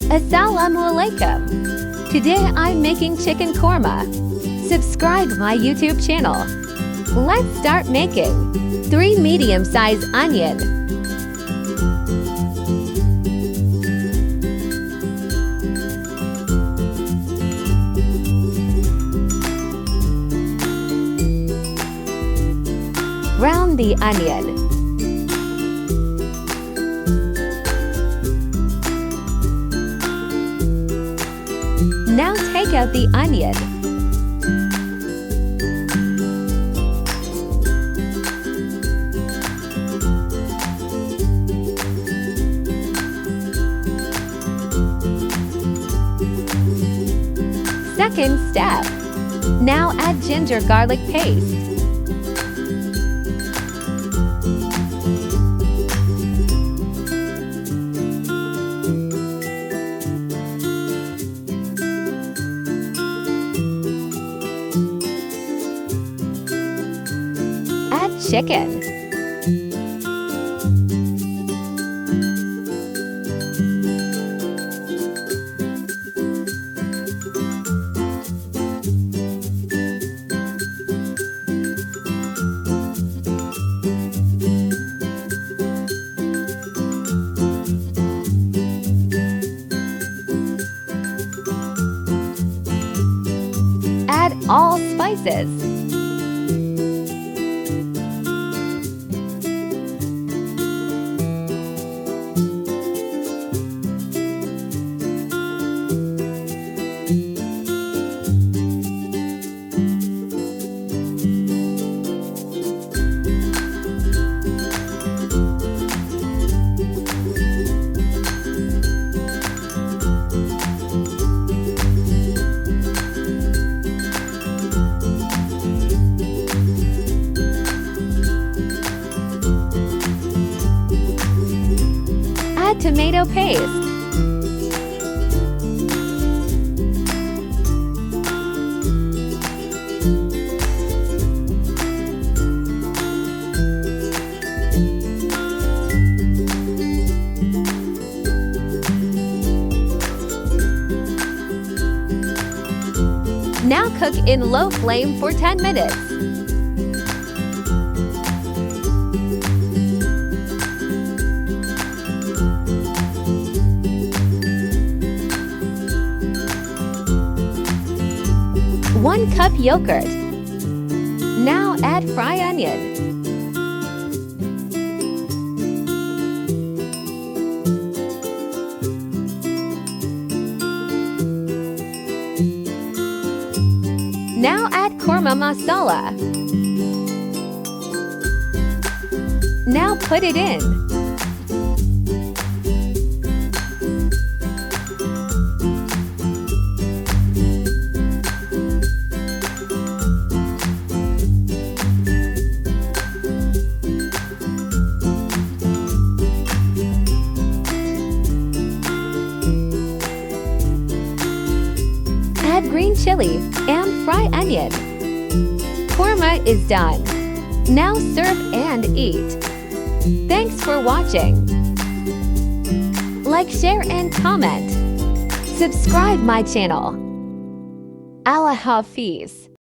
Assalamualaikum. Today I'm making chicken korma. Subscribe my YouTube channel. Let's start making. 3 medium-sized onion. Brown the onion. Now take out the onion. Second step. Now add ginger garlic paste. Add chicken. Add all spices. Add tomato paste. Now cook in low flame for 10 minutes. One cup yogurt. Now add fried onion. Now add korma masala. Now put it in. Add green chili and fried onion. Korma is done. Now serve and eat. Thanks for watching. Like, share, and comment. Subscribe my channel. Allah hafiz.